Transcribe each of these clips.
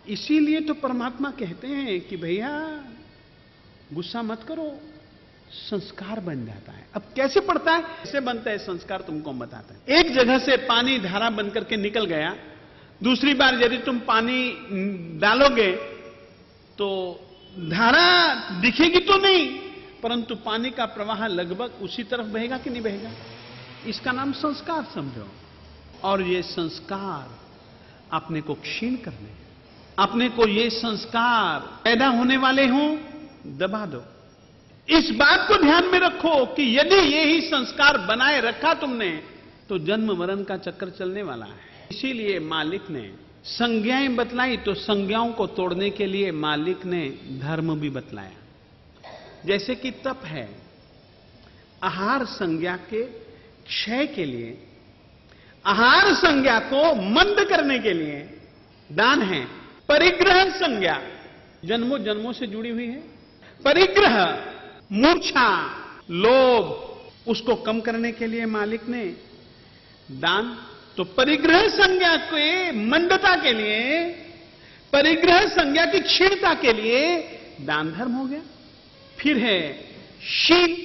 इसीलिए तो परमात्मा कहते हैं कि भैया गुस्सा मत करो, संस्कार बन जाता है। अब कैसे पड़ता है, कैसे बनता है संस्कार, तुमको हम बताते हैं। एक जगह से पानी धारा बन करके निकल गया, दूसरी बार यदि तुम पानी डालोगे तो धारा दिखेगी तो नहीं, परंतु पानी का प्रवाह लगभग उसी तरफ बहेगा कि नहीं बहेगा। इसका नाम संस्कार समझो। और ये संस्कार अपने को क्षीण करने, अपने को ये संस्कार पैदा होने वाले हों दबा दो। इस बात को ध्यान में रखो कि यदि ये ही संस्कार बनाए रखा तुमने तो जन्म मरण का चक्कर चलने वाला है। इसीलिए मालिक ने संज्ञाएं बतलाई, तो संज्ञाओं को तोड़ने के लिए मालिक ने धर्म भी बतलाया। जैसे कि तप है, आहार संज्ञा के क्षय के लिए, आहार संज्ञा को मंद करने के लिए दान है। परिग्रह संज्ञा जन्मों जन्मों से जुड़ी हुई है। परिग्रह मूर्छा, लोभ, उसको कम करने के लिए मालिक ने दान। तो परिग्रह संज्ञा के मंदता के लिए, परिग्रह संज्ञा की क्षीणता के लिए दान धर्म हो गया। फिर है शील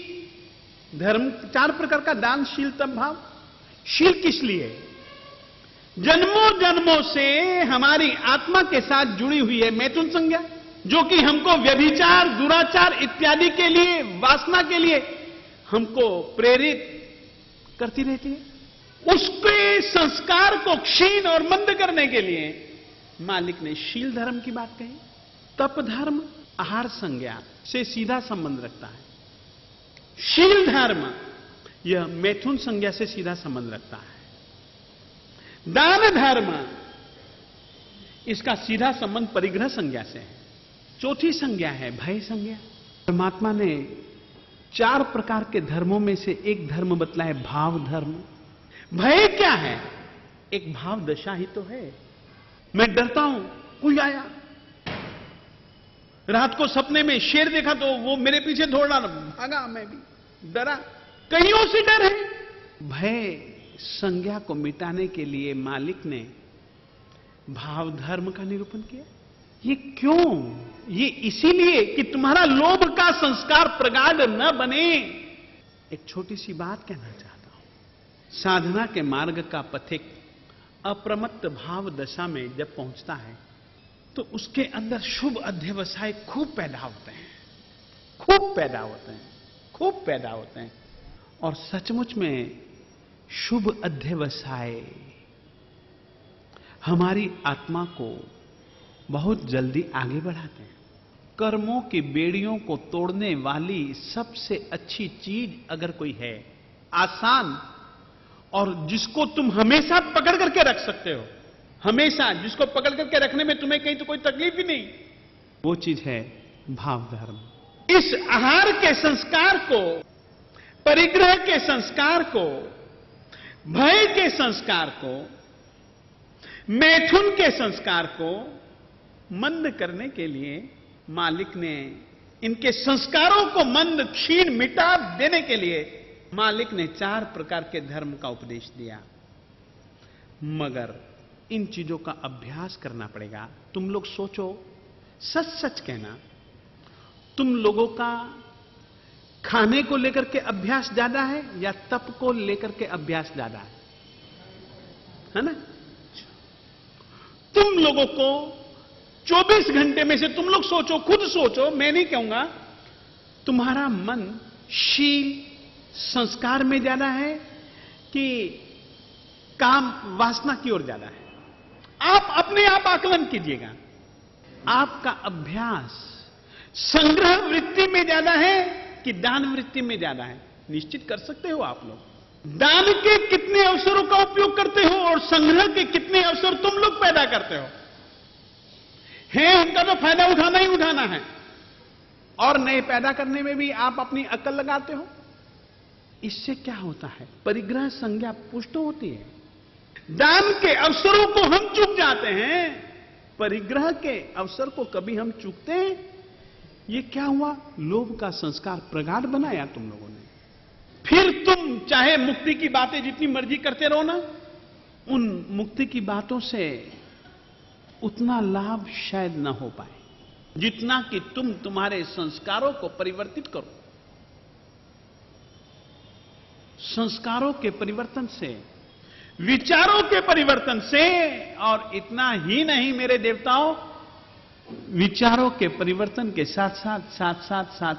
धर्म, 4 प्रकार का दान, शील, तप, भाव। शील किस लिए? जन्मों जन्मों से हमारी आत्मा के साथ जुड़ी हुई है मैथुन संज्ञा, जो कि हमको व्यभिचार, दुराचार इत्यादि के लिए, वासना के लिए हमको प्रेरित करती रहती है। उसके संस्कार को क्षीण और मंद करने के लिए मालिक ने शील धर्म की बात कही। तप धर्म आहार संज्ञा से सीधा संबंध रखता है। शील धर्म यह मैथुन संज्ञा से सीधा संबंध रखता है। दान धर्म इसका सीधा संबंध परिग्रह संज्ञा से है। चौथी संज्ञा है भय संज्ञा। परमात्मा ने 4 प्रकार के धर्मों में से एक धर्म बतलाया है, भाव धर्म। भय क्या है? एक भाव दशा ही तो है। मैं डरता हूं, कोई आया, रात को सपने में शेर देखा तो वो मेरे पीछे दौड़ रहा, भागा, मैं भी डरा। कईयों से डर है। भय संज्ञा को मिटाने के लिए मालिक ने भाव धर्म का निरूपण किया। ये क्यों? ये इसीलिए कि तुम्हारा लोभ का संस्कार प्रगाढ़ न बने। एक छोटी सी बात कहना चाहता हूं। साधना के मार्ग का पथिक अप्रमत्त भाव दशा में जब पहुंचता है तो उसके अंदर शुभ अध्यवसाय खूब पैदा होते हैं, खूब पैदा होते हैं, खूब पैदा होते हैं। और सचमुच में शुभ अध्यवसाय हमारी आत्मा को बहुत जल्दी आगे बढ़ाते हैं। कर्मों की बेड़ियों को तोड़ने वाली सबसे अच्छी चीज अगर कोई है, आसान, और जिसको तुम हमेशा पकड़ करके रख सकते हो, हमेशा जिसको पकड़ करके रखने में तुम्हें कहीं तो कोई तकलीफ ही नहीं, वो चीज है भाव धर्म। इस आहार के संस्कार को, परिग्रह के संस्कार को, भय के संस्कार को, मैथुन के संस्कार को मंद करने के लिए मालिक ने इनके संस्कारों को मंद, क्षीण, मिटा देने के लिए मालिक ने 4 प्रकार के धर्म का उपदेश दिया। मगर इन चीजों का अभ्यास करना पड़ेगा। तुम लोग सोचो, सच सच कहना, तुम लोगों का खाने को लेकर के अभ्यास ज्यादा है या तप को लेकर के अभ्यास ज्यादा है ना? तुम लोगों को 24 घंटे में से तुम लोग सोचो, खुद सोचो, मैं नहीं कहूंगा, तुम्हारा मन शील संस्कार में ज्यादा है कि काम वासना की ओर ज्यादा है? आप अपने आप आकलन कीजिएगा। आपका अभ्यास संग्रह वृत्ति में ज्यादा है कि दान वृत्ति में ज्यादा है? निश्चित कर सकते हो आप लोग। दान के कितने अवसरों का उपयोग करते हो और संग्रह के कितने अवसर तुम लोग पैदा करते हो? है उनका तो फायदा उठाना ही उठाना है, और नए पैदा करने में भी आप अपनी अक्ल लगाते हो। इससे क्या होता है? परिग्रह संज्ञा पुष्ट होती है। दान के अवसरों को हम चूक जाते हैं, परिग्रह के अवसर को कभी हम चूकते हैं? ये क्या हुआ? लोभ का संस्कार प्रगाढ़ बनाया तुम लोगों ने। फिर तुम चाहे मुक्ति की बातें जितनी मर्जी करते रहो ना, उन मुक्ति की बातों से उतना लाभ शायद ना हो पाए जितना कि तुम तुम्हारे संस्कारों को परिवर्तित करो। संस्कारों के परिवर्तन से, विचारों के परिवर्तन से, और इतना ही नहीं मेरे देवताओं, विचारों के परिवर्तन के साथ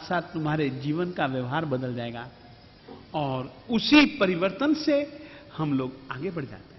साथ तुम्हारे जीवन का व्यवहार बदल जाएगा और उसी परिवर्तन से हम लोग आगे बढ़ जाते हैं।